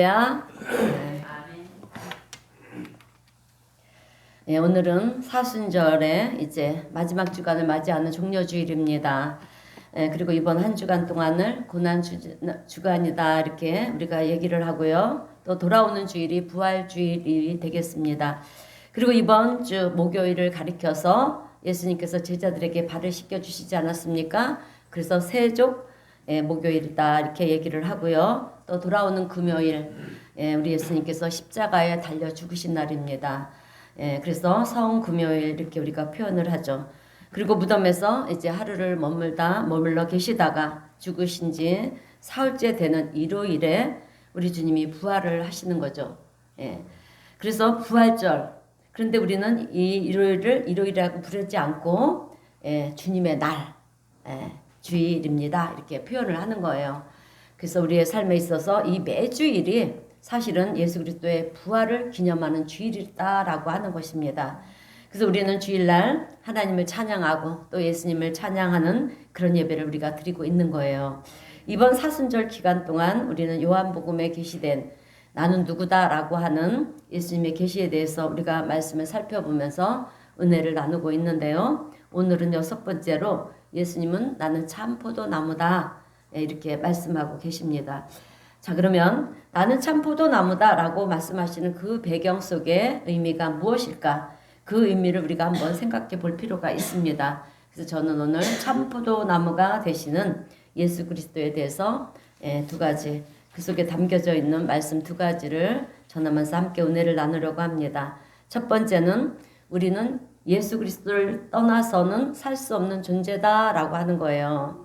할렐루야. 네, 오늘은 사순절에 이제 마지막 주간을 맞이하는 종려주일입니다. 그리고 이번 한 주간 동안을 고난주간이다 이렇게 우리가 얘기를 하고요. 또 돌아오는 주일이 부활주일이 되겠습니다. 그리고 이번 주 목요일을 가리켜서 예수님께서 제자들에게 발을 씻겨주시지 않았습니까? 그래서 세족 목요일이다 이렇게 얘기를 하고요. 또 돌아오는 금요일 우리 예수님께서 십자가에 달려 죽으신 날입니다. 그래서 성금요일 이렇게 우리가 표현을 하죠. 그리고 무덤에서 이제 하루를 머물러 계시다가 죽으신 지 사흘째 되는 일요일에 우리 주님이 부활을 하시는 거죠. 그래서 부활절. 그런데 우리는 이 일요일을 일요일이라고 부르지 않고 주님의 날, 주일입니다. 이렇게 표현을 하는 거예요. 그래서 우리의 삶에 있어서 이 매주일이 사실은 예수 그리스도의 부활을 기념하는 주일이다라고 하는 것입니다. 그래서 우리는 주일날 하나님을 찬양하고 또 예수님을 찬양하는 그런 예배를 우리가 드리고 있는 거예요. 이번 사순절 기간 동안 우리는 요한복음에 게시된 나는 누구다라고 하는 예수님의 계시에 대해서 우리가 말씀을 살펴보면서 은혜를 나누고 있는데요. 오늘은 6번째로 예수님은 나는 참 포도나무다 이렇게 말씀하고 계십니다. 자, 그러면 나는 참 포도나무다 라고 말씀하시는 그 배경 속의 의미가 무엇일까? 그 의미를 우리가 한번 생각해 볼 필요가 있습니다. 그래서 저는 오늘 참 포도나무가 되시는 예수 그리스도에 대해서 두 가지, 그 속에 담겨져 있는 말씀 두 가지를 전하면서 함께 은혜를 나누려고 합니다. 첫 번째는 우리는 예수 그리스도를 떠나서는 살 수 없는 존재다라고 하는 거예요.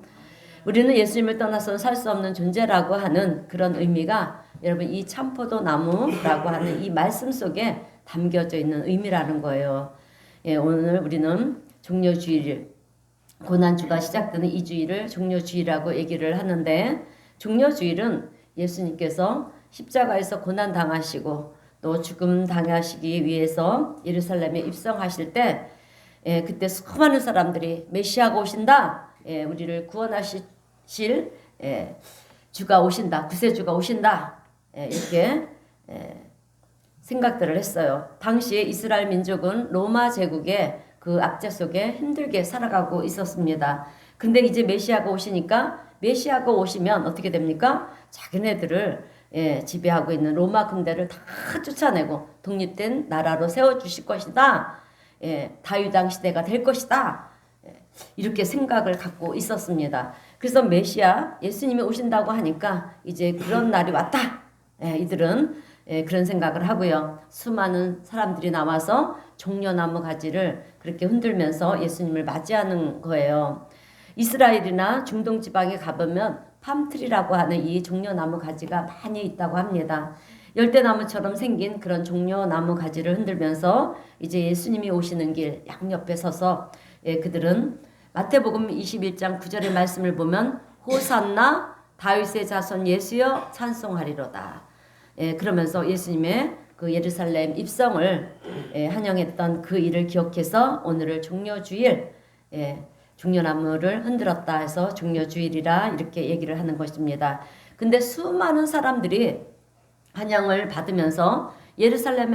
우리는 예수님을 떠나서는 살 수 없는 존재라고 하는 그런 의미가 여러분 이 참포도나무라고 하는 이 말씀 속에 담겨져 있는 의미라는 거예요. 오늘 우리는 종려주일, 고난주가 시작되는 이 주일을 종려주일이라고 얘기를 하는데 종려주일은 예수님께서 십자가에서 고난 당하시고 또 죽음 당하시기 위해서 예루살렘에 입성하실 때 그때 수많은 사람들이 메시아가 오신다. 우리를 구원하실 주가 오신다. 구세주가 오신다. 이렇게 생각들을 했어요. 당시에 이스라엘 민족은 로마 제국의 그 압제 속에 힘들게 살아가고 있었습니다. 근데 이제 메시아가 오시니까 메시아가 오시면 어떻게 됩니까? 자기네들을 지배하고 있는 로마 군대를 다 쫓아내고 독립된 나라로 세워주실 것이다. 다윗왕 시대가 될 것이다. 이렇게 생각을 갖고 있었습니다. 그래서 메시아 예수님이 오신다고 하니까 이제 그런 날이 왔다. 이들은 그런 생각을 하고요. 수많은 사람들이 나와서 종려나무 가지를 그렇게 흔들면서 예수님을 맞이하는 거예요. 이스라엘이나 중동 지방에 가보면 팜트리라고 하는 이 종려나무 가지가 많이 있다고 합니다. 열대나무처럼 생긴 그런 종려나무 가지를 흔들면서 이제 예수님이 오시는 길 양옆에 서서 그들은 마태복음 21장 9절의 말씀을 보면 호산나 다윗의 자손 예수여 찬송하리로다. 그러면서 예수님의 그 예루살렘 입성을 환영했던 그 일을 기억해서 오늘을 종려주일, 종려나무를 흔들었다 해서 종려주일이라 이렇게 얘기를 하는 것입니다. 근데 수많은 사람들이 환영을 받으면서 예루살렘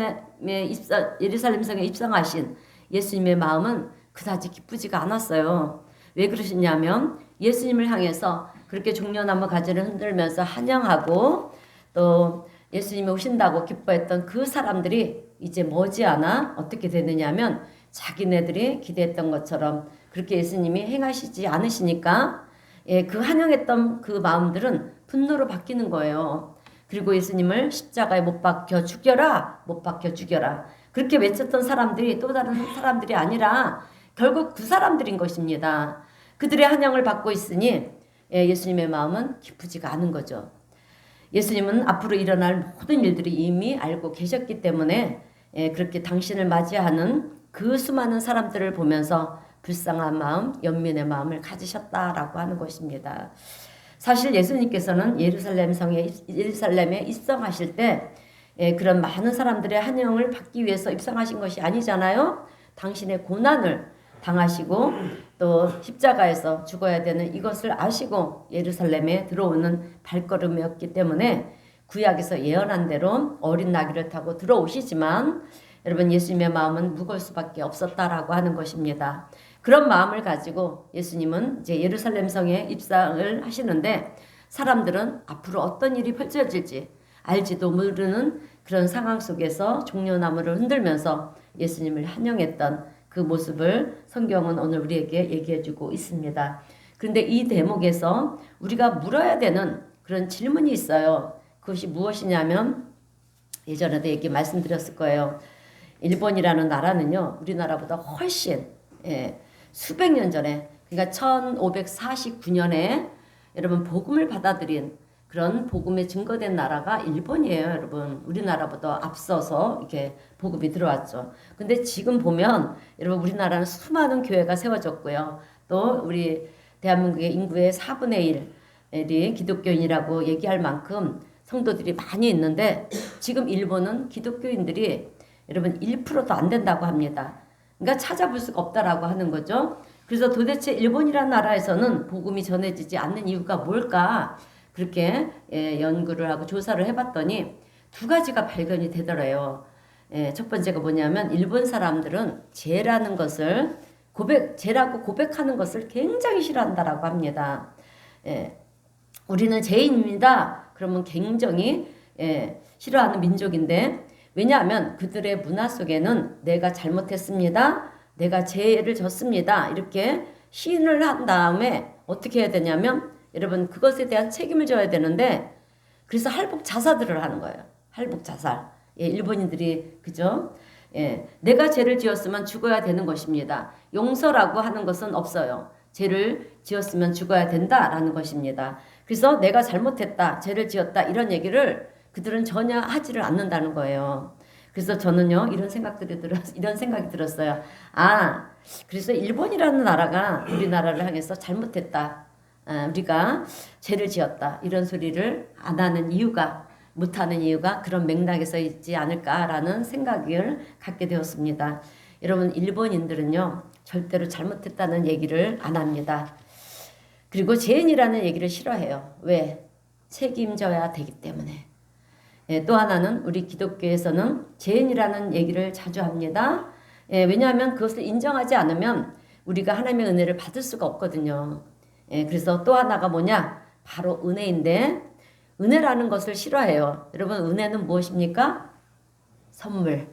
성에 입성하신 예수님의 마음은 그다지 기쁘지가 않았어요. 왜 그러시냐면 예수님을 향해서 그렇게 종려나무 가지를 흔들면서 환영하고 또 예수님이 오신다고 기뻐했던 그 사람들이 이제 머지않아 어떻게 되느냐면 자기네들이 기대했던 것처럼 그렇게 예수님이 행하시지 않으시니까 그 환영했던 그 마음들은 분노로 바뀌는 거예요. 그리고 예수님을 십자가에 못 박혀 죽여라, 못 박혀 죽여라. 그렇게 외쳤던 사람들이 또 다른 사람들이 아니라 결국 그 사람들인 것입니다. 그들의 환영을 받고 있으니 예수님의 마음은 기쁘지가 않은 거죠. 예수님은 앞으로 일어날 모든 일들이 이미 알고 계셨기 때문에 그렇게 당신을 맞이하는 그 수많은 사람들을 보면서 불쌍한 마음, 연민의 마음을 가지셨다라고 하는 것입니다. 사실 예수님께서는 예루살렘에 입성하실 때 그런 많은 사람들의 환영을 받기 위해서 입성하신 것이 아니잖아요. 당신의 고난을 당하시고 또 십자가에서 죽어야 되는 이것을 아시고 예루살렘에 들어오는 발걸음이었기 때문에 구약에서 예언한 대로 어린 나귀를 타고 들어오시지만 여러분 예수님의 마음은 무거울 수밖에 없었다라고 하는 것입니다. 그런 마음을 가지고 예수님은 이제 예루살렘 성에 입성을 하시는데 사람들은 앞으로 어떤 일이 펼쳐질지 알지도 모르는 그런 상황 속에서 종려나무를 흔들면서 예수님을 환영했던 그 모습을 성경은 오늘 우리에게 얘기해주고 있습니다. 그런데 이 대목에서 우리가 물어야 되는 그런 질문이 있어요. 그것이 무엇이냐면 예전에도 얘기 말씀드렸을 거예요. 일본이라는 나라는요, 우리나라보다 훨씬 수백 년 전에, 그러니까 1549년에 여러분 복음을 받아들인 그런 복음에 증거된 나라가 일본이에요, 여러분. 우리나라보다 앞서서 이렇게 복음이 들어왔죠. 근데 지금 보면 여러분 우리나라는 수많은 교회가 세워졌고요. 또 우리 대한민국의 인구의 4분의 1이 기독교인이라고 얘기할 만큼 성도들이 많이 있는데 지금 일본은 기독교인들이 여러분 1%도 안 된다고 합니다. 그러니까 찾아볼 수가 없다라고 하는 거죠. 그래서 도대체 일본이라는 나라에서는 복음이 전해지지 않는 이유가 뭘까? 그렇게 연구를 하고 조사를 해봤더니 두 가지가 발견이 되더래요. 첫 번째가 뭐냐면 일본 사람들은 죄라는 것을 죄라고 고백하는 것을 굉장히 싫어한다라고 합니다. 우리는 죄인입니다. 그러면 굉장히 싫어하는 민족인데 왜냐하면 그들의 문화 속에는 내가 잘못했습니다. 내가 죄를 졌습니다. 이렇게 시인을 한 다음에 어떻게 해야 되냐면 여러분 그것에 대한 책임을 져야 되는데 그래서 할복 자사들을 하는 거예요. 할복 자살. 일본인들이 그죠? 내가 죄를 지었으면 죽어야 되는 것입니다. 용서라고 하는 것은 없어요. 죄를 지었으면 죽어야 된다라는 것입니다. 그래서 내가 잘못했다, 죄를 지었다 이런 얘기를 그들은 전혀 하지를 않는다는 거예요. 그래서 저는요 이런 생각이 들었어요. 아, 그래서 일본이라는 나라가 우리나라를 향해서 잘못했다, 우리가 죄를 지었다 이런 소리를 안 하는 이유가, 못하는 이유가 그런 맥락에서 있지 않을까라는 생각을 갖게 되었습니다. 여러분 일본인들은요 절대로 잘못했다는 얘기를 안 합니다. 그리고 죄인이라는 얘기를 싫어해요. 왜? 책임져야 되기 때문에. 또 하나는 우리 기독교에서는 죄인이라는 얘기를 자주 합니다. 왜냐하면 그것을 인정하지 않으면 우리가 하나님의 은혜를 받을 수가 없거든요. 그래서 또 하나가 뭐냐? 바로 은혜인데 은혜라는 것을 싫어해요. 여러분 은혜는 무엇입니까? 선물.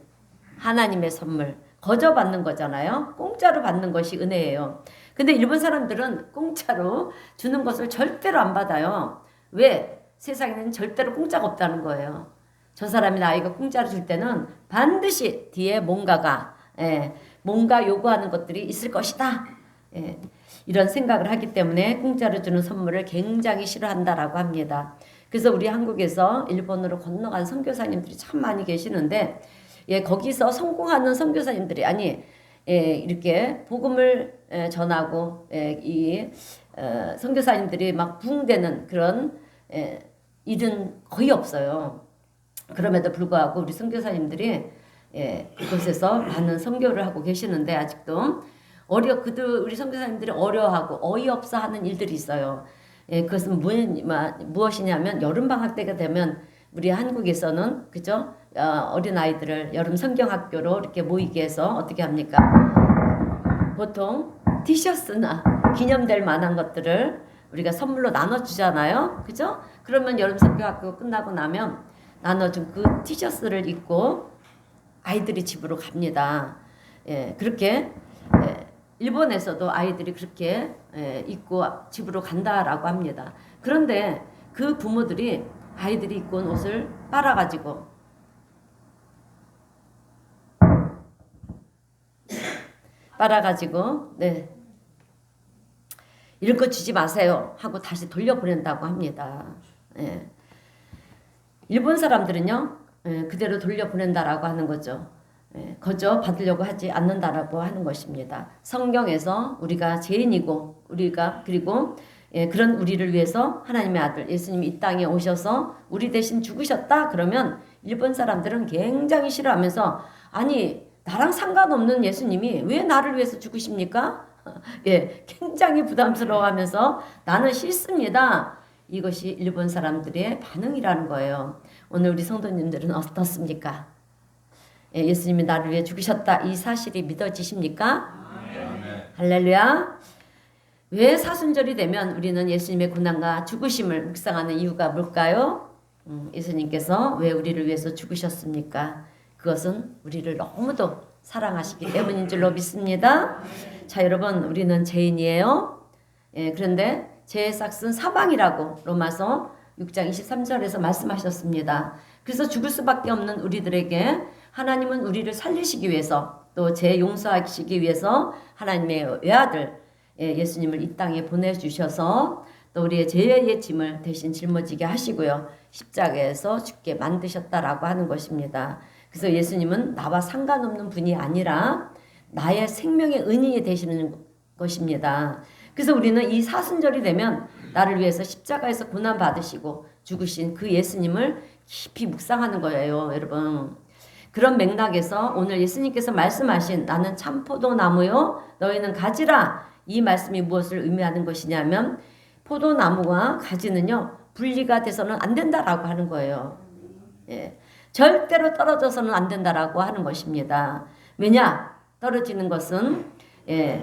하나님의 선물. 거저 받는 거잖아요. 공짜로 받는 것이 은혜예요. 근데 일본 사람들은 공짜로 주는 것을 절대로 안 받아요. 왜? 세상에는 절대로 공짜가 없다는 거예요. 저 사람이 나에게 공짜로 줄 때는 반드시 뒤에 뭔가 요구하는 것들이 있을 것이다. 이런 생각을 하기 때문에 공짜로 주는 선물을 굉장히 싫어한다라고 합니다. 그래서 우리 한국에서 일본으로 건너간 선교사님들이 참 많이 계시는데 거기서 성공하는 선교사님들이 이렇게 복음을 전하고 선교사님들이 막 부흥되는 그런 일은 거의 없어요. 그럼에도 불구하고 우리 선교사님들이 그곳에서 많은 선교를 하고 계시는데 아직도 우리 선교사님들이 어려워하고 어이없어 하는 일들이 있어요. 그것은 무엇이냐면 여름방학 때가 되면 우리 한국에서는 그죠? 어린 아이들을 여름 성경학교로 이렇게 모이게 해서 어떻게 합니까? 보통 티셔츠나 기념될 만한 것들을 우리가 선물로 나눠주잖아요. 그죠? 그러면 여름 성경학교 끝나고 나면 나눠준 그 티셔츠를 입고 아이들이 집으로 갑니다. 그렇게 일본에서도 아이들이 그렇게 입고 집으로 간다라고 합니다. 그런데 그 부모들이 아이들이 입고 온 옷을 빨아가지고 이런 거 주지 마세요 하고 다시 돌려보낸다고 합니다. 일본 사람들은요 그대로 돌려보낸다라고 하는 거죠. 거저 받으려고 하지 않는다라고 하는 것입니다. 성경에서 우리가 죄인이고 그리고 그런 우리를 위해서 하나님의 아들 예수님이 이 땅에 오셔서 우리 대신 죽으셨다 그러면 일본 사람들은 굉장히 싫어하면서 아니 나랑 상관없는 예수님이 왜 나를 위해서 죽으십니까? 굉장히 부담스러워하면서 나는 싫습니다. 이것이 일본 사람들의 반응이라는 거예요. 오늘 우리 성도님들은 어떻습니까? 예, 예수님이 나를 위해 죽으셨다. 이 사실이 믿어지십니까? 할렐루야. 왜 사순절이 되면 우리는 예수님의 고난과 죽으심을 묵상하는 이유가 뭘까요? 예수님께서 왜 우리를 위해서 죽으셨습니까? 그것은 우리를 너무도 사랑하시기 때문인 줄로 믿습니다. 자, 여러분, 우리는 죄인이에요. 예, 그런데 죄의 삭은 사망이라고 로마서 6장 23절에서 말씀하셨습니다. 그래서 죽을 수밖에 없는 우리들에게 하나님은 우리를 살리시기 위해서 또 죄 용서하시기 위해서 하나님의 외아들 예수님을 이 땅에 보내주셔서 또 우리의 죄의 짐을 대신 짊어지게 하시고요. 십자가에서 죽게 만드셨다라고 하는 것입니다. 그래서 예수님은 나와 상관없는 분이 아니라 나의 생명의 은인이 되시는 것입니다. 그래서 우리는 이 사순절이 되면 나를 위해서 십자가에서 고난 받으시고 죽으신 그 예수님을 깊이 묵상하는 거예요, 여러분. 그런 맥락에서 오늘 예수님께서 말씀하신 나는 참 포도나무요 너희는 가지라, 이 말씀이 무엇을 의미하는 것이냐면 포도나무와 가지는요 분리가 돼서는 안 된다라고 하는 거예요. 예, 절대로 떨어져서는 안 된다라고 하는 것입니다. 왜냐? 떨어지는 것은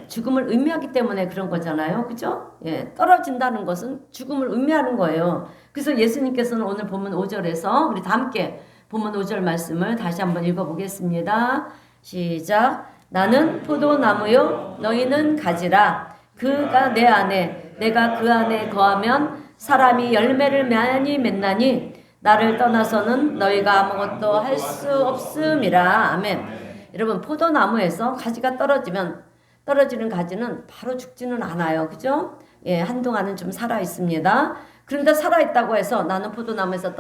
죽음을 의미하기 때문에 그런 거잖아요. 그죠? 예, 떨어진다는 것은 죽음을 의미하는 거예요. 그래서 예수님께서는 오늘 본문 5절에서 우리 다 함께 본문 5절 말씀을 다시 한번 읽어보겠습니다. 시작. 나는 포도나무요 너희는 가지라. 그가 내 안에 내가 그 안에 거하면 사람이 열매를 많이 맺나니 나를 떠나서는 너희가 아무것도 할 수 없음이라. 아멘. 여러분, 포도나무에서 가지가 떨어지는 가지는 바로 죽지는 않아요. 그죠? 예, 한동안은 좀 살아 있습니다. 그런데 살아 있다고 해서 나는 포도나무에서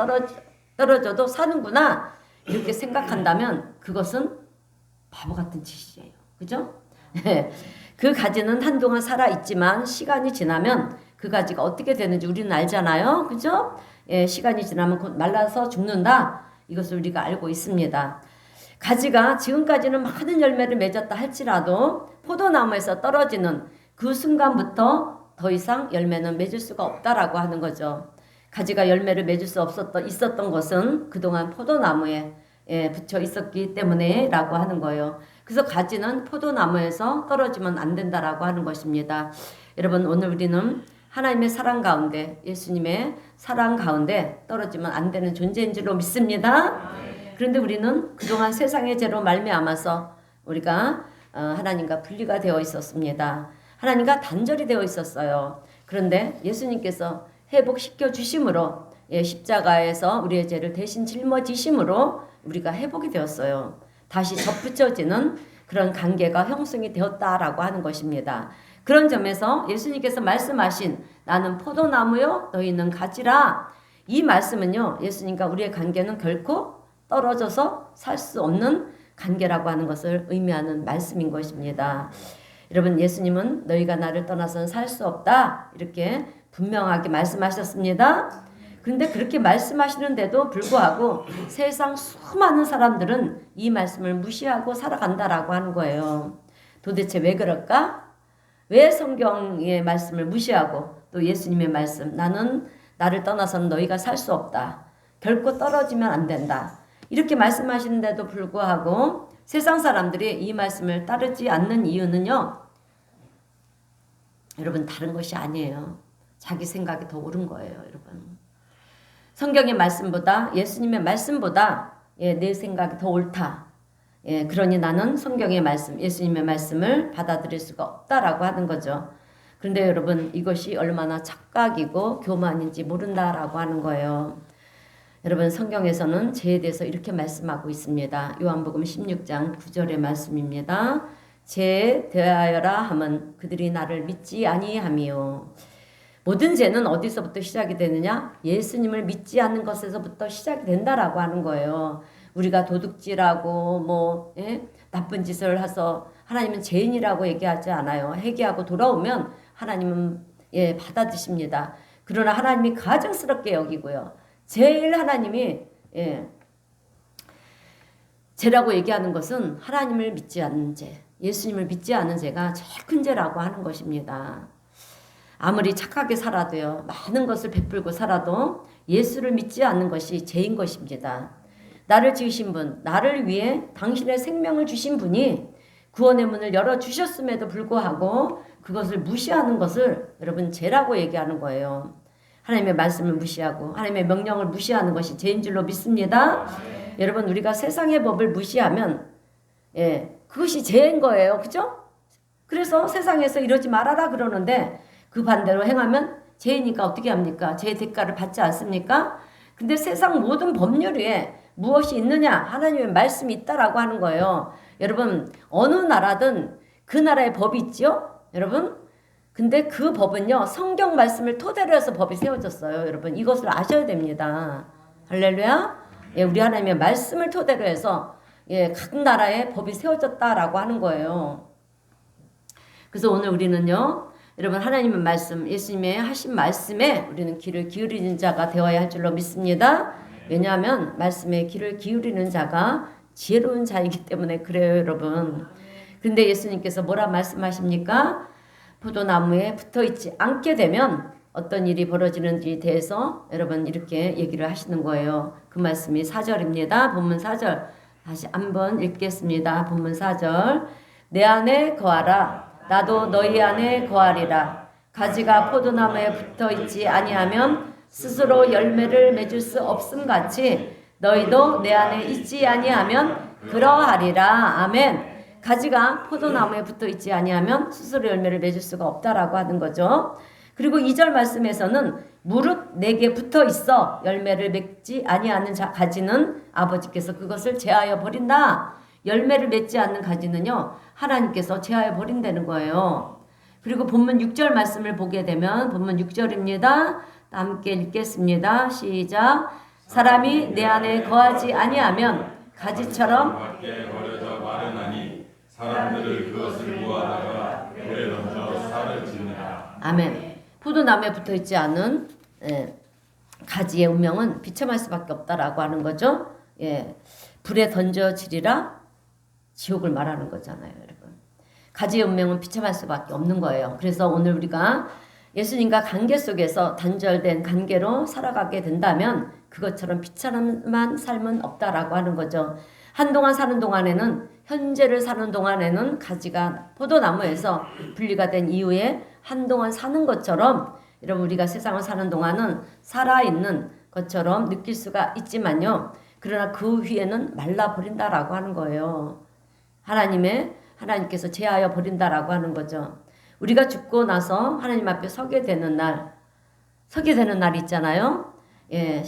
떨어져도 사는구나 이렇게 생각한다면 그것은 바보 같은 짓이에요. 그죠? 그 가지는 한동안 살아있지만 시간이 지나면 그 가지가 어떻게 되는지 우리는 알잖아요. 그죠? 예, 시간이 지나면 곧 말라서 죽는다. 이것을 우리가 알고 있습니다. 가지가 지금까지는 많은 열매를 맺었다 할지라도 포도나무에서 떨어지는 그 순간부터 더 이상 열매는 맺을 수가 없다라고 하는 거죠. 가지가 열매를 맺을 수 있었던 것은 그동안 포도나무에 붙여 있었기 때문에 라고 하는 거예요. 그래서 가지는 포도나무에서 떨어지면 안 된다라고 하는 것입니다. 여러분, 오늘 우리는 하나님의 사랑 가운데, 예수님의 사랑 가운데 떨어지면 안 되는 존재인 줄로 믿습니다. 그런데 우리는 그동안 세상의 죄로 말미암아서 우리가 하나님과 분리가 되어 있었습니다. 하나님과 단절이 되어 있었어요. 그런데 예수님께서 회복시켜 주심으로 십자가에서 우리의 죄를 대신 짊어지심으로 우리가 회복이 되었어요. 다시 접붙여지는 그런 관계가 형성이 되었다라고 하는 것입니다. 그런 점에서 예수님께서 말씀하신 나는 포도나무요 너희는 가지라, 이 말씀은요 예수님과 우리의 관계는 결코 떨어져서 살 수 없는 관계라고 하는 것을 의미하는 말씀인 것입니다. 여러분, 예수님은 너희가 나를 떠나서는 살 수 없다 이렇게 분명하게 말씀하셨습니다. 그런데 그렇게 말씀하시는데도 불구하고 세상 수많은 사람들은 이 말씀을 무시하고 살아간다라고 하는 거예요. 도대체 왜 그럴까? 왜 성경의 말씀을 무시하고 또 예수님의 말씀 나를 떠나서는 너희가 살 수 없다. 결코 떨어지면 안 된다. 이렇게 말씀하시는데도 불구하고 세상 사람들이 이 말씀을 따르지 않는 이유는요. 여러분, 다른 것이 아니에요. 자기 생각이 더 옳은 거예요, 여러분. 성경의 말씀보다 예수님의 말씀보다 내 생각이 더 옳다. 그러니 나는 성경의 말씀, 예수님의 말씀을 받아들일 수가 없다라고 하는 거죠. 그런데 여러분, 이것이 얼마나 착각이고 교만인지 모른다라고 하는 거예요. 여러분, 성경에서는 죄에 대해서 이렇게 말씀하고 있습니다. 요한복음 16장 9절의 말씀입니다. 죄에 대하여라 함은 그들이 나를 믿지 아니함이요. 모든 죄는 어디서부터 시작이 되느냐? 예수님을 믿지 않는 것에서부터 시작이 된다라고 하는 거예요. 우리가 도둑질하고 나쁜 짓을 해서 하나님은 죄인이라고 얘기하지 않아요. 회개하고 돌아오면 하나님은 받아주십니다. 그러나 하나님이 가증스럽게 여기고요. 제일 하나님이 죄라고 얘기하는 것은 하나님을 믿지 않는 죄, 예수님을 믿지 않는 죄가 제일 큰 죄라고 하는 것입니다. 아무리 착하게 살아도요. 많은 것을 베풀고 살아도 예수를 믿지 않는 것이 죄인 것입니다. 나를 지으신 분, 나를 위해 당신의 생명을 주신 분이 구원의 문을 열어주셨음에도 불구하고 그것을 무시하는 것을 여러분 죄라고 얘기하는 거예요. 하나님의 말씀을 무시하고 하나님의 명령을 무시하는 것이 죄인 줄로 믿습니다. 여러분 우리가 세상의 법을 무시하면 그것이 죄인 거예요. 그죠? 그래서 세상에서 이러지 말아라 그러는데 그 반대로 행하면 죄이니까 어떻게 합니까? 죄의 대가를 받지 않습니까? 근데 세상 모든 법률 위에 무엇이 있느냐? 하나님의 말씀이 있다라고 하는 거예요. 여러분 어느 나라든 그 나라의 법이 있죠? 여러분 근데 그 법은요 성경 말씀을 토대로 해서 법이 세워졌어요. 여러분 이것을 아셔야 됩니다. 할렐루야. 우리 하나님의 말씀을 토대로 해서 각 나라의 법이 세워졌다라고 하는 거예요. 그래서 오늘 우리는요 여러분 하나님의 말씀 예수님의 하신 말씀에 우리는 귀를 기울이는 자가 되어야 할 줄로 믿습니다. 왜냐하면 말씀에 귀를 기울이는 자가 지혜로운 자이기 때문에 그래요 여러분. 근데 예수님께서 뭐라 말씀하십니까? 포도나무에 붙어있지 않게 되면 어떤 일이 벌어지는지에 대해서 여러분 이렇게 얘기를 하시는 거예요. 그 말씀이 4절입니다. 본문 4절 다시 한번 읽겠습니다. 본문 4절 내 안에 거하라 나도 너희 안에 거하리라. 가지가 포도나무에 붙어있지 아니하면 스스로 열매를 맺을 수 없음같이 너희도 내 안에 있지 아니하면 그러하리라. 아멘. 가지가 포도나무에 붙어있지 아니하면 스스로 열매를 맺을 수가 없다라고 하는 거죠. 그리고 2절 말씀에서는 무릇 내게 붙어있어 열매를 맺지 아니하는 가지는 아버지께서 그것을 제하여 버린다. 열매를 맺지 않는 가지는요 하나님께서 제하여 버린다는 거예요. 그리고 본문 6절 말씀을 보게 되면 본문 6절입니다. 함께 읽겠습니다. 시작. 사람이 내 안에 거하지 아니하면 가지처럼 밖에 버려져 마르나니 사람들을 그것을 구하다가 불에 던져 살을 짓느라. 아멘. 포도나무에 붙어있지 않은 가지의 운명은 비참할 수밖에 없다라고 하는 거죠. 불에 던져지리라 지옥을 말하는 거잖아요, 여러분. 가지의 운명은 비참할 수밖에 없는 거예요. 그래서 오늘 우리가 예수님과 관계 속에서 단절된 관계로 살아가게 된다면 그것처럼 비참한 삶은 없다라고 하는 거죠. 한동안 사는 동안에는 현재를 사는 동안에는 가지가 포도나무에서 분리가 된 이후에 한동안 사는 것처럼 여러분 우리가 세상을 사는 동안은 살아있는 것처럼 느낄 수가 있지만요. 그러나 그 후에는 말라버린다라고 하는 거예요. 하나님께서 제하여 버린다라고 하는 거죠. 우리가 죽고 나서 하나님 앞에 서게 되는 날이 있잖아요.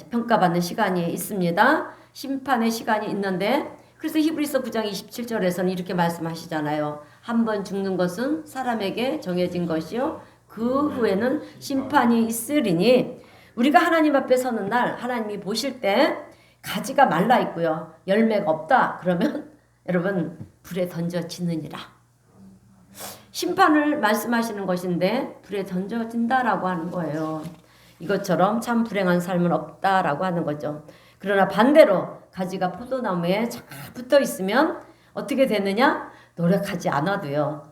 평가받는 시간이 있습니다. 심판의 시간이 있는데 그래서 히브리서 9장 27절에서는 이렇게 말씀하시잖아요. 한 번 죽는 것은 사람에게 정해진 것이요 그 후에는 심판이 있으리니 우리가 하나님 앞에 서는 날 하나님이 보실 때 가지가 말라 있고요 열매가 없다 그러면 여러분 불에 던져지느니라. 심판을 말씀하시는 것인데 불에 던져진다라고 하는 거예요. 이것처럼 참 불행한 삶은 없다라고 하는 거죠. 그러나 반대로 가지가 포도나무에 잘 붙어 있으면 어떻게 되느냐? 노력하지 않아도요.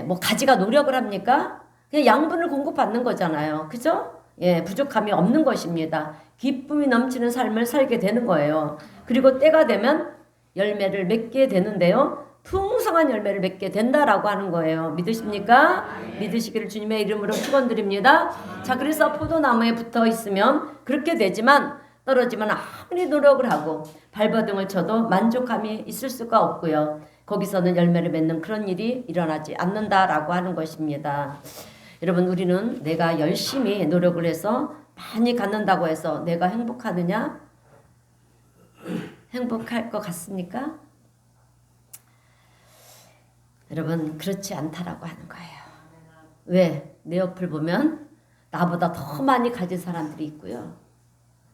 뭐 가지가 노력을 합니까? 그냥 양분을 공급받는 거잖아요. 그죠? 부족함이 없는 것입니다. 기쁨이 넘치는 삶을 살게 되는 거예요. 그리고 때가 되면 열매를 맺게 되는데요. 풍성한 열매를 맺게 된다라고 하는 거예요. 믿으십니까? 믿으시기를 주님의 이름으로 축원드립니다. 자, 그래서 포도나무에 붙어 있으면 그렇게 되지만 떨어지면 아무리 노력을 하고 발버둥을 쳐도 만족함이 있을 수가 없고요. 거기서는 열매를 맺는 그런 일이 일어나지 않는다라고 하는 것입니다. 여러분 우리는 내가 열심히 노력을 해서 많이 갖는다고 해서 내가 행복하느냐? 행복할 것 같습니까? 여러분 그렇지 않다라고 하는 거예요. 왜? 내 옆을 보면 나보다 더 많이 가진 사람들이 있고요.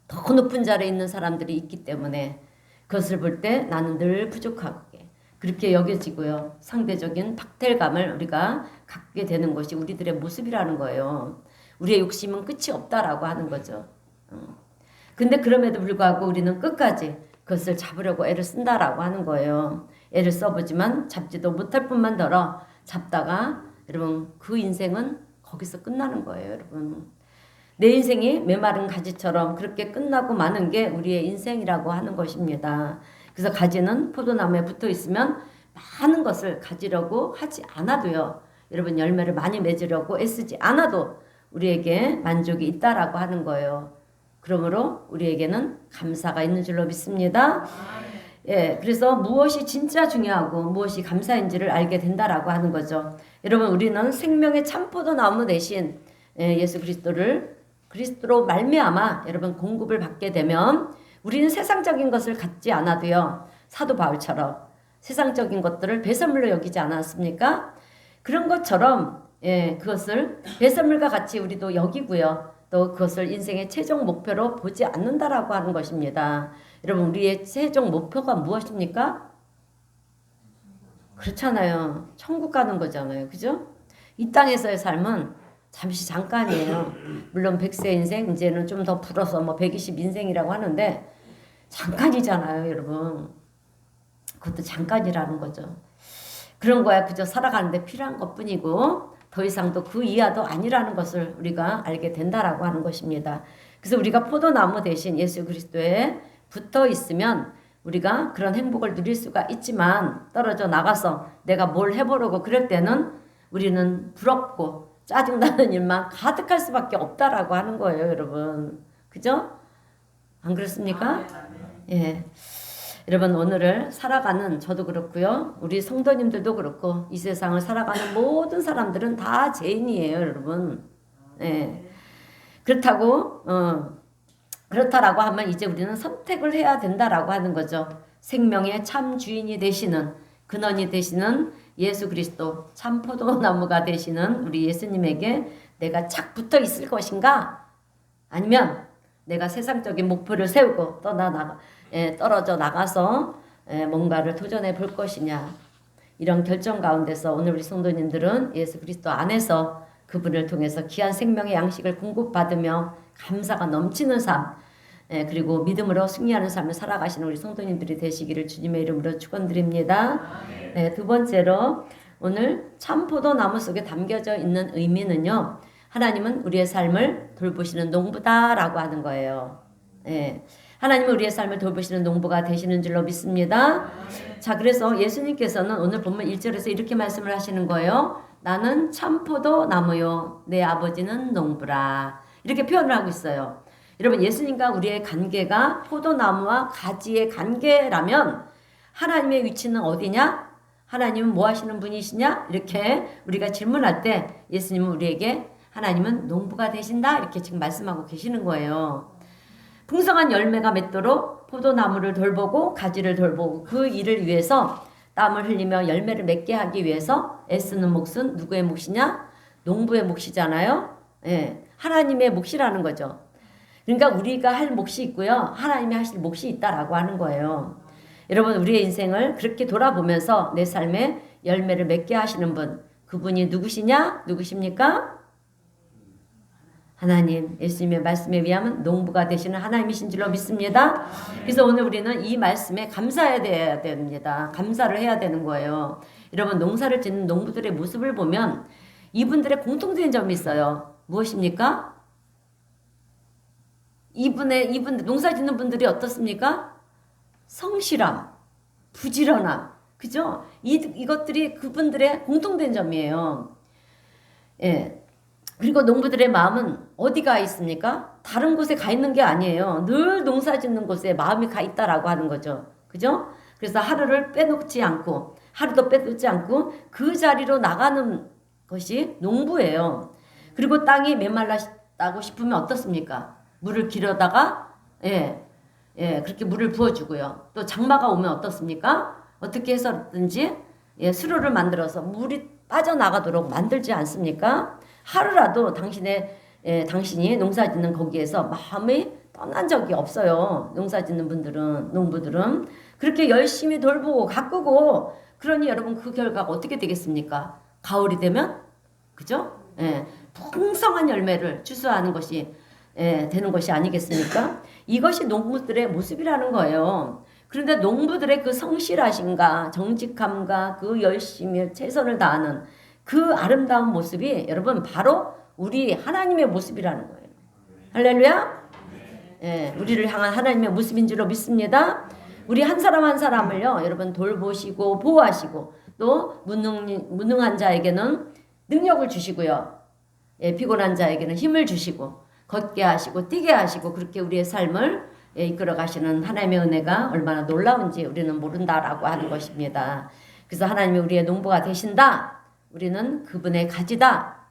더 높은 자리에 있는 사람들이 있기 때문에 그것을 볼 때 나는 늘 부족하게 그렇게 여겨지고요. 상대적인 박탈감을 우리가 갖게 되는 것이 우리들의 모습이라는 거예요. 우리의 욕심은 끝이 없다라고 하는 거죠. 근데 그럼에도 불구하고 우리는 끝까지 그것을 잡으려고 애를 쓴다라고 하는 거예요. 애를 써보지만 잡지도 못할 뿐만 더러 잡다가 여러분 그 인생은 거기서 끝나는 거예요, 여러분. 내 인생이 메마른 가지처럼 그렇게 끝나고 마는 게 우리의 인생이라고 하는 것입니다. 그래서 가지는 포도나무에 붙어 있으면 많은 것을 가지려고 하지 않아도요. 여러분 열매를 많이 맺으려고 애쓰지 않아도 우리에게 만족이 있다라고 하는 거예요. 그러므로 우리에게는 감사가 있는 줄로 믿습니다. 예, 그래서 무엇이 진짜 중요하고 무엇이 감사인지를 알게 된다라고 하는 거죠. 여러분 우리는 생명의 참포도나무 대신 예수 그리스도로 말미암아 여러분 공급을 받게 되면 우리는 세상적인 것을 갖지 않아도요. 사도 바울처럼 세상적인 것들을 배설물로 여기지 않았습니까? 그런 것처럼 그것을 배설물과 같이 우리도 여기고요. 또 그것을 인생의 최종 목표로 보지 않는다라고 하는 것입니다. 여러분 우리의 최종 목표가 무엇입니까? 그렇잖아요. 천국 가는 거잖아요. 그죠? 이 땅에서의 삶은 잠시 잠깐이에요. 물론 100세 인생 이제는 좀 더 불어서 뭐 120 인생이라고 하는데 잠깐이잖아요, 여러분. 그것도 잠깐이라는 거죠. 그런 거야. 그저 살아가는데 필요한 것뿐이고 더 이상도 그 이하도 아니라는 것을 우리가 알게 된다라고 하는 것입니다. 그래서 우리가 포도나무 대신 예수 그리스도에 붙어 있으면 우리가 그런 행복을 누릴 수가 있지만 떨어져 나가서 내가 뭘 해보려고 그럴 때는 우리는 부럽고 짜증나는 일만 가득할 수밖에 없다라고 하는 거예요, 여러분. 그죠? 안 그렇습니까? 예. 여러분 오늘을 살아가는 저도 그렇고요. 우리 성도님들도 그렇고 이 세상을 살아가는 모든 사람들은 다 죄인이에요, 여러분. 예. 그렇다라고 하면 이제 우리는 선택을 해야 된다라고 하는 거죠. 생명의 참 주인이 되시는 근원이 되시는 예수 그리스도 참 포도나무가 되시는 우리 예수님에게 내가 착 붙어 있을 것인가? 아니면 내가 세상적인 목표를 세우고 떨어져 나가서 뭔가를 도전해 볼 것이냐. 이런 결정 가운데서 오늘 우리 성도님들은 예수 그리스도 안에서 그분을 통해서 귀한 생명의 양식을 공급받으며 감사가 넘치는 삶 그리고 믿음으로 승리하는 삶을 살아가시는 우리 성도님들이 되시기를 주님의 이름으로 축원드립니다. 네, 두 번째로 오늘 참 포도나무 속에 담겨져 있는 의미는요. 하나님은 우리의 삶을 돌보시는 농부다라고 하는 거예요. 네, 하나님은 우리의 삶을 돌보시는 농부가 되시는 줄로 믿습니다. 자, 그래서 예수님께서는 오늘 본문 1절에서 이렇게 말씀을 하시는 거예요. 나는 참 포도나무요 내 아버지는 농부라. 이렇게 표현을 하고 있어요. 여러분 예수님과 우리의 관계가 포도나무와 가지의 관계라면 하나님의 위치는 어디냐? 하나님은 뭐 하시는 분이시냐? 이렇게 우리가 질문할 때 예수님은 우리에게 하나님은 농부가 되신다 이렇게 지금 말씀하고 계시는 거예요. 풍성한 열매가 맺도록 포도나무를 돌보고 가지를 돌보고 그 일을 위해서 땀을 흘리며 열매를 맺게 하기 위해서 애쓰는 몫은 누구의 몫이냐? 농부의 몫이잖아요. 예, 하나님의 몫이라는 거죠. 그러니까 우리가 할 몫이 있고요. 하나님이 하실 몫이 있다라고 하는 거예요. 여러분 우리의 인생을 그렇게 돌아보면서 내 삶에 열매를 맺게 하시는 분 그분이 누구십니까? 하나님 예수님의 말씀에 의하면 농부가 되시는 하나님이신 줄로 믿습니다. 그래서 오늘 우리는 이 말씀에 감사해야 됩니다. 감사를 해야 되는 거예요. 여러분 농사를 짓는 농부들의 모습을 보면 이분들의 공통된 점이 있어요. 무엇입니까? 이분 농사 짓는 분들이 어떻습니까? 성실함, 부지런함, 그죠? 이것들이 그분들의 공통된 점이에요. 예. 그리고 농부들의 마음은 어디가 있습니까? 다른 곳에 가 있는 게 아니에요. 늘 농사 짓는 곳에 마음이 가 있다라고 하는 거죠. 그죠? 그래서 하루도 빼놓지 않고 그 자리로 나가는 것이 농부예요. 그리고 땅이 메말랐다고 싶으면 어떻습니까? 물을 길어다가 그렇게 물을 부어주고요. 또 장마가 오면 어떻습니까? 어떻게 해서든지 수로를 만들어서 물이 빠져나가도록 만들지 않습니까? 하루라도 당신이 농사 짓는 거기에서 마음이 떠난 적이 없어요. 농사 짓는 농부들은 그렇게 열심히 돌보고 가꾸고 그러니 여러분 그 결과가 어떻게 되겠습니까? 가을이 되면 그죠? 풍성한 열매를 추수하는 것이 되는 것이 아니겠습니까? 이것이 농부들의 모습이라는 거예요. 그런데 농부들의 그 성실하심과 정직함과 그 열심히 최선을 다하는 그 아름다운 모습이 여러분 바로 우리 하나님의 모습이라는 거예요. 할렐루야. 예, 우리를 향한 하나님의 모습인 줄로 믿습니다. 우리 한 사람 한 사람을요, 여러분 돌보시고 보호하시고 또 무능한 자에게는 능력을 주시고요. 예, 피곤한 자에게는 힘을 주시고 걷게 하시고 뛰게 하시고 그렇게 우리의 삶을 이끌어 가시는 하나님의 은혜가 얼마나 놀라운지 우리는 모른다라고 하는 것입니다. 그래서 하나님이 우리의 농부가 되신다. 우리는 그분의 가지다.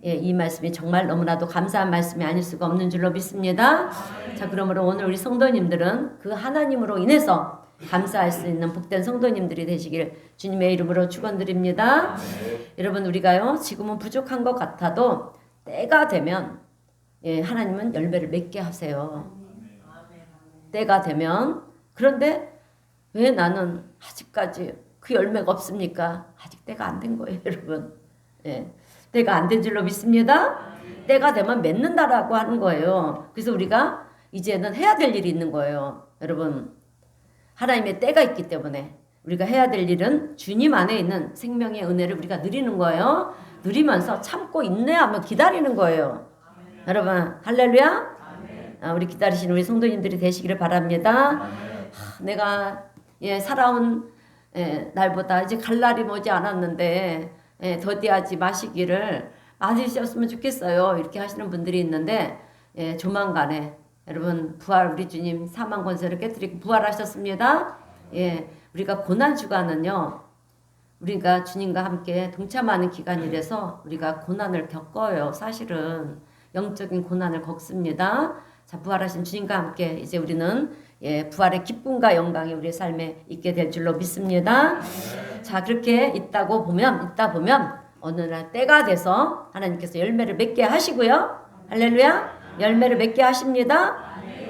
예, 이 말씀이 정말 너무나도 감사한 말씀이 아닐 수가 없는 줄로 믿습니다. 자, 그러므로 오늘 우리 성도님들은 그 하나님으로 인해서 감사할 수 있는 복된 성도님들이 되시길 주님의 이름으로 축원드립니다. 여러분 우리가요 지금은 부족한 것 같아도 때가 되면 예, 하나님은 열매를 맺게 하세요. 때가 되면. 그런데 왜 나는 아직까지 그 열매가 없습니까? 아직 때가 안 된 거예요, 여러분. 예, 때가 안 된 줄로 믿습니다. 때가 되면 맺는다라고 하는 거예요. 그래서 우리가 이제는 해야 될 일이 있는 거예요. 여러분, 하나님의 때가 있기 때문에 우리가 해야 될 일은 주님 안에 있는 생명의 은혜를 우리가 누리는 거예요. 누리면서 참고 인내하며 기다리는 거예요. 여러분, 할렐루야. 우리 기다리시는 우리 성도님들이 되시기를 바랍니다. 내가 살아온 날보다 이제 갈 날이 머지 않았는데 더디하지 마시기를 맞으셨으면 좋겠어요. 이렇게 하시는 분들이 있는데 조만간에 여러분 부활 우리 주님 사망 권세를 깨뜨리고 부활하셨습니다. 우리가 고난 주간은요. 우리가 주님과 함께 동참하는 기간이라서 우리가 고난을 겪어요. 사실은 영적인 고난을 겪습니다. 자, 부활하신 주님과 함께 이제 우리는 부활의 기쁨과 영광이 우리의 삶에 있게 될 줄로 믿습니다. 자, 그렇게 있다 보면 어느 날 때가 돼서 하나님께서 열매를 맺게 하시고요. 할렐루야. 열매를 맺게 하십니다.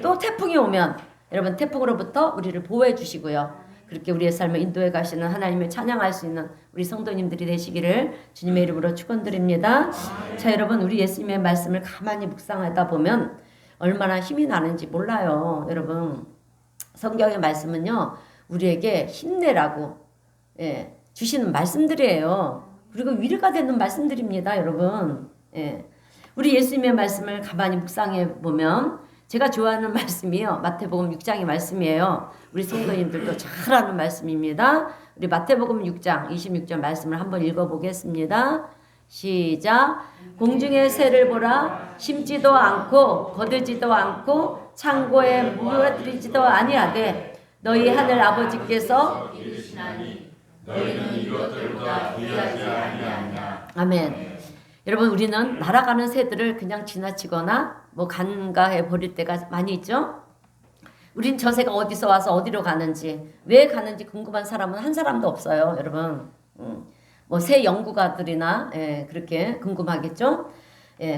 또 태풍이 오면 여러분 태풍으로부터 우리를 보호해 주시고요. 그렇게 우리의 삶을 인도해 가시는 하나님을 찬양할 수 있는 우리 성도님들이 되시기를 주님의 이름으로 축원드립니다. 자, 여러분 우리 예수님의 말씀을 가만히 묵상하다 보면 얼마나 힘이 나는지 몰라요. 여러분 성경의 말씀은요 우리에게 힘내라고 주시는 말씀들이에요. 그리고 위로가 되는 말씀들입니다. 여러분 우리 예수님의 말씀을 가만히 묵상해 보면 제가 좋아하는 말씀이요 마태복음 6장의 말씀이에요. 우리 성도님들도 잘 아는 말씀입니다. 우리 마태복음 6장 26절 말씀을 한번 읽어보겠습니다. 시작. 공중의 새를 보라. 심지도 않고 거두지도 않고 창고에 무어뜨리지도 아니하되 너희 하늘 아버지께서 이르시나니 너희는 이것들보다 귀하지 아니하냐. 아멘. 여러분 우리는 날아가는 새들을 그냥 지나치거나 간과해 버릴 때가 많이 있죠. 우린 저 새가 어디서 와서 어디로 가는지 왜 가는지 궁금한 사람은 한 사람도 없어요. 여러분 새 연구가들이나 그렇게 궁금하겠죠.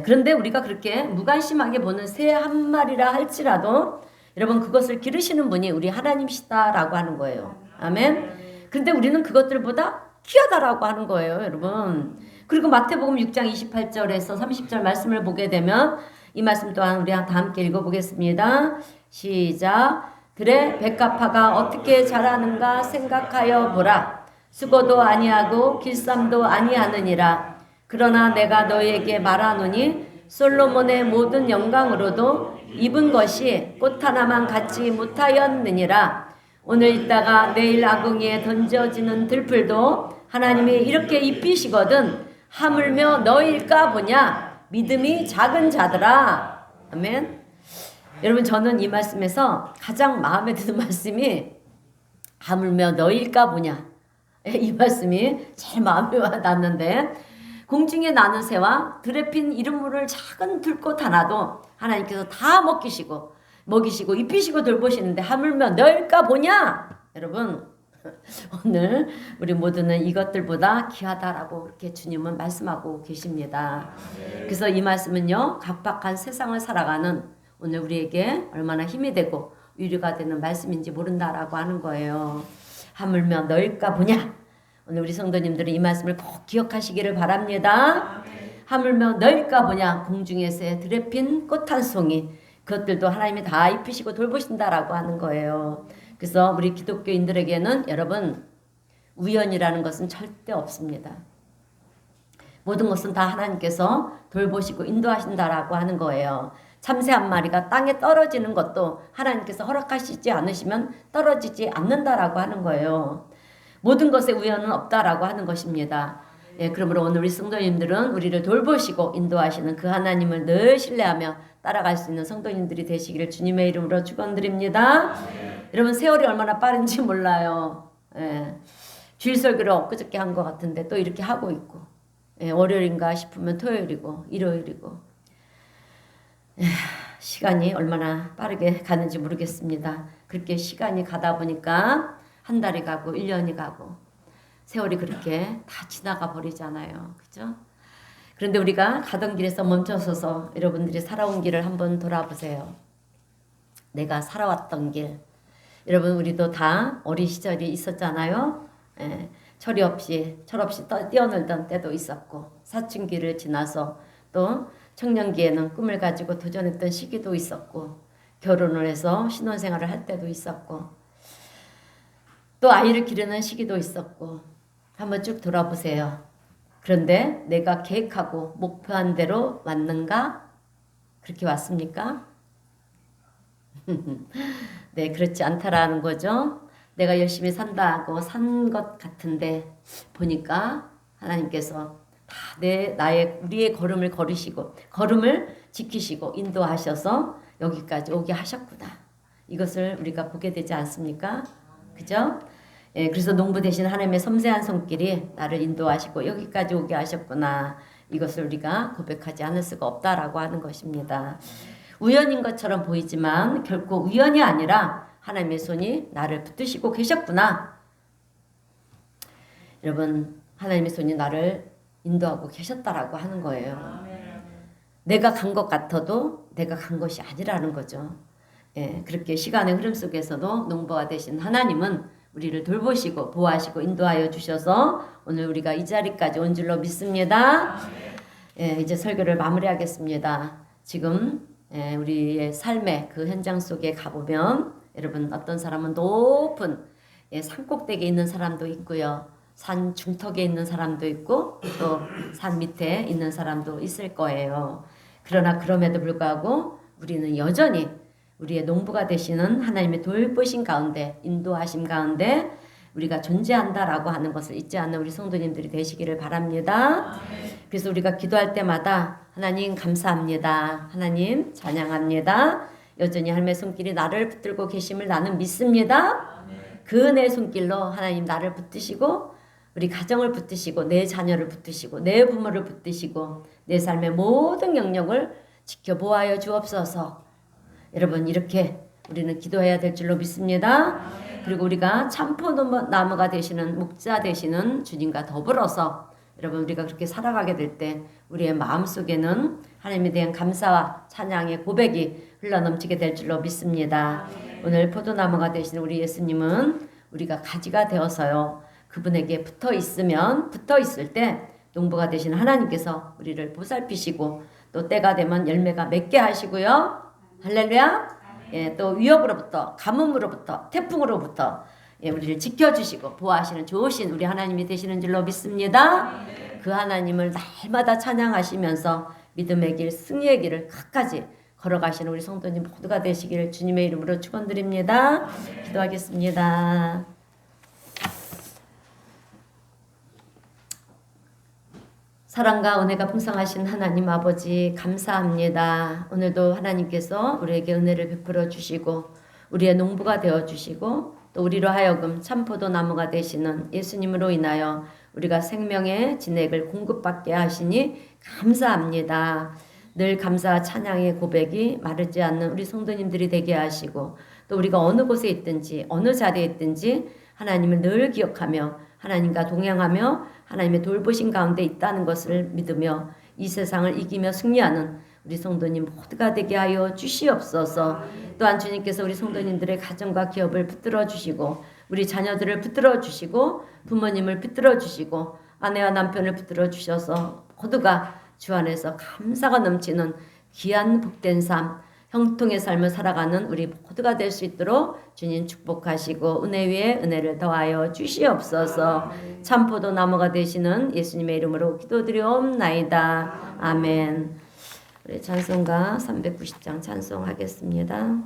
그런데 우리가 그렇게 무관심하게 보는 새 한 마리라 할지라도 여러분 그것을 기르시는 분이 우리 하나님이시다라고 하는 거예요. 아멘. 그런데 우리는 그것들보다 귀하다라고 하는 거예요, 여러분. 그리고 마태복음 6장 28절에서 30절 말씀을 보게 되면 이 말씀 또한 우리 다 함께 읽어보겠습니다. 시작. 들의 백합화가 어떻게 자라는가 생각하여 보라. 수고도 아니하고 길쌈도 아니하느니라. 그러나 내가 너희에게 말하노니 솔로몬의 모든 영광으로도 입은 것이 꽃 하나만 갖지 못하였느니라. 오늘 있다가 내일 아궁이에 던져지는 들풀도 하나님이 이렇게 입히시거든 하물며 너희일까 보냐. 믿음이 작은 자들아. 아멘. 여러분 저는 이 말씀에서 가장 마음에 드는 말씀이 하물며 너희일까 보냐. 이 말씀이 제일 마음에 와닿는데 공중에 나는 새와 들에 핀 이름 모를 작은 들꽃 하나도 하나님께서 다 먹이시고 입히시고 돌보시는데 하물며 너희일까 보냐. 여러분 오늘 우리 모두는 이것들보다 귀하다라고 이렇게 주님은 말씀하고 계십니다. 그래서 이 말씀은요 각박한 세상을 살아가는 오늘 우리에게 얼마나 힘이 되고 위로가 되는 말씀인지 모른다라고 하는 거예요. 하물며 너희일까 보냐. 오늘 우리 성도님들은 이 말씀을 꼭 기억하시기를 바랍니다. 하물며 너희일까 보냐. 공중의 새 들에 핀 꽃 한 송이 그것들도 하나님이 다 입히시고 돌보신다라고 하는 거예요. 그래서 우리 기독교인들에게는 여러분 우연이라는 것은 절대 없습니다. 모든 것은 다 하나님께서 돌보시고 인도하신다라고 하는 거예요. 참새 한 마리가 땅에 떨어지는 것도 하나님께서 허락하시지 않으시면 떨어지지 않는다라고 하는 거예요. 모든 것에 우연은 없다라고 하는 것입니다. 예, 그러므로 오늘 우리 성도님들은 우리를 돌보시고 인도하시는 그 하나님을 늘 신뢰하며 따라갈 수 있는 성도님들이 되시기를 주님의 이름으로 축원드립니다. 여러분 세월이 얼마나 빠른지 몰라요. 예, 주일 설교를 엊그저께 한 것 같은데 또 이렇게 하고 있고, 예, 월요일인가 싶으면 토요일이고 일요일이고, 예, 시간이 얼마나 빠르게 가는지 모르겠습니다. 그렇게 시간이 가다 보니까 한 달이 가고 1년이 가고 세월이 그렇게 다 지나가 버리잖아요. 그죠? 그런데 우리가 가던 길에서 멈춰서서 여러분들이 살아온 길을 한번 돌아보세요. 내가 살아왔던 길. 여러분 우리도 다 어린 시절이 있었잖아요. 예, 철 없이 뛰어놀던 때도 있었고 사춘기를 지나서 또 청년기에는 꿈을 가지고 도전했던 시기도 있었고 결혼을 해서 신혼생활을 할 때도 있었고 또 아이를 기르는 시기도 있었고 한번 쭉 돌아보세요. 그런데 내가 계획하고 목표한 대로 왔는가? 그렇게 왔습니까? 네, 그렇지 않다라는 거죠. 내가 열심히 산다고 산 것 같은데 보니까 하나님께서 다 우리의 걸음을 걸으시고 걸음을 지키시고 인도하셔서 여기까지 오게 하셨구나. 이것을 우리가 보게 되지 않습니까? 그죠? 예, 그래서 농부 대신 하나님의 섬세한 손길이 나를 인도하시고 여기까지 오게 하셨구나. 이것을 우리가 고백하지 않을 수가 없다라고 하는 것입니다. 우연인 것처럼 보이지만 결코 우연이 아니라 하나님의 손이 나를 붙드시고 계셨구나. 여러분 하나님의 손이 나를 인도하고 계셨다라고 하는 거예요. 내가 간 것 같아도 내가 간 것이 아니라는 거죠. 예, 그렇게 시간의 흐름 속에서도 농부가 되신 하나님은 우리를 돌보시고 보호하시고 인도하여 주셔서 오늘 우리가 이 자리까지 온 줄로 믿습니다. 예, 이제 설교를 마무리하겠습니다. 지금 예, 우리의 삶의 그 현장 속에 가보면 여러분 어떤 사람은 높은 예, 산 꼭대기에 있는 사람도 있고요. 산 중턱에 있는 사람도 있고 또 산 밑에 있는 사람도 있을 거예요. 그러나 그럼에도 불구하고 우리는 여전히 우리의 농부가 되시는 하나님의 돌보심 가운데 인도하심 가운데 우리가 존재한다라고 하는 것을 잊지 않는 우리 성도님들이 되시기를 바랍니다. 그래서 우리가 기도할 때마다 하나님 감사합니다. 하나님 찬양합니다. 여전히 하나님의 손길이 나를 붙들고 계심을 나는 믿습니다. 그 은혜의 손길로 하나님 나를 붙드시고 우리 가정을 붙드시고 내 자녀를 붙드시고 내 부모를 붙드시고 내 삶의 모든 영역을 지켜보아여 주옵소서. 여러분 이렇게 우리는 기도해야 될 줄로 믿습니다. 그리고 우리가 참포나무가 되시는 목자 되시는 주님과 더불어서 여러분 우리가 그렇게 살아가게 될 때 우리의 마음속에는 하나님에 대한 감사와 찬양의 고백이 흘러넘치게 될 줄로 믿습니다. 오늘 포도나무가 되시는 우리 예수님은 우리가 가지가 되어서요. 그분에게 붙어 있을 때 농부가 되신 하나님께서 우리를 보살피시고 또 때가 되면 열매가 맺게 하시고요. 할렐루야. 예, 또 위협으로부터 가뭄으로부터 태풍으로부터 예, 우리를 지켜주시고 보호하시는 좋으신 우리 하나님이 되시는 줄로 믿습니다. 그 하나님을 날마다 찬양하시면서 믿음의 길 승리의 길을 끝까지 걸어가시는 우리 성도님 모두가 되시기를 주님의 이름으로 축원드립니다. 기도하겠습니다. 사랑과 은혜가 풍성하신 하나님 아버지 감사합니다. 오늘도 하나님께서 우리에게 은혜를 베풀어 주시고 우리의 농부가 되어 주시고 또 우리로 하여금 참포도나무가 되시는 예수님으로 인하여 우리가 생명의 진액을 공급받게 하시니 감사합니다. 늘 감사와 찬양의 고백이 마르지 않는 우리 성도님들이 되게 하시고 또 우리가 어느 곳에 있든지 어느 자리에 있든지 하나님을 늘 기억하며 하나님과 동행하며 하나님의 돌보심 가운데 있다는 것을 믿으며 이 세상을 이기며 승리하는 우리 성도님 모두가 되게 하여 주시옵소서. 또한 주님께서 우리 성도님들의 가정과 기업을 붙들어 주시고 우리 자녀들을 붙들어 주시고 부모님을 붙들어 주시고 아내와 남편을 붙들어 주셔서 모두가 주 안에서 감사가 넘치는 귀한 복된 삶 형통의 삶을 살아가는 우리 모두가 될 수 있도록 주님 축복하시고 은혜 위에 은혜를 더하여 주시옵소서. 참포도 나무가 되시는 예수님의 이름으로 기도드리옵나이다. 아멘. 우리 찬송가 390장 찬송하겠습니다.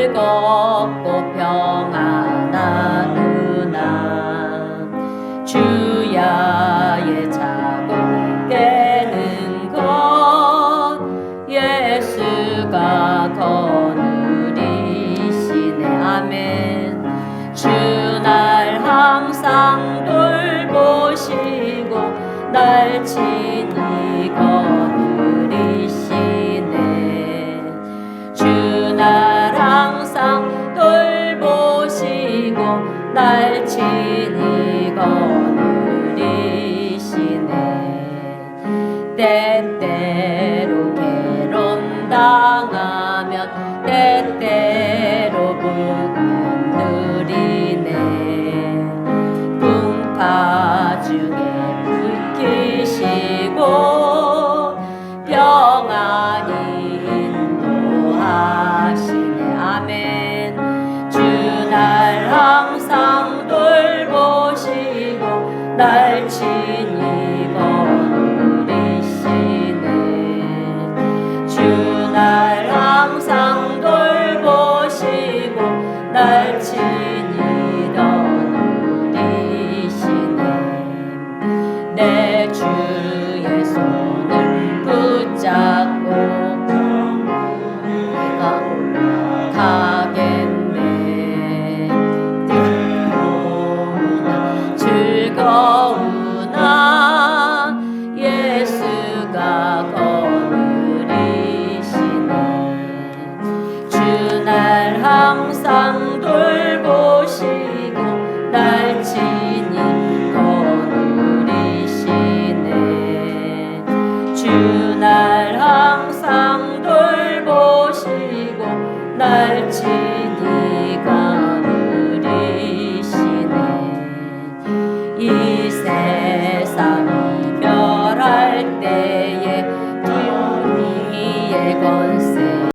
즐겁고 평안하구나. 주야의 자고 되는 것 예수가 거느리시네. 아멘. 주 날 항상 돌보시고 날 친히 거느리시네. 주 날 항상 돌보시고 날 친히 거느리시네. 때때로 괴론당하면 때때로 붓는 느리네. 풍파 중에 불키시고 평안히 인도하시네. 아멘. 주 날 항상 돌보시고 날 친히 거느리시네. 주 날 항상 돌보시고 날 친히 거느리시네. 내 주의 손을 붙잡고 가겠네. 즐거우나 예수가 거느리시네. 주 날 항상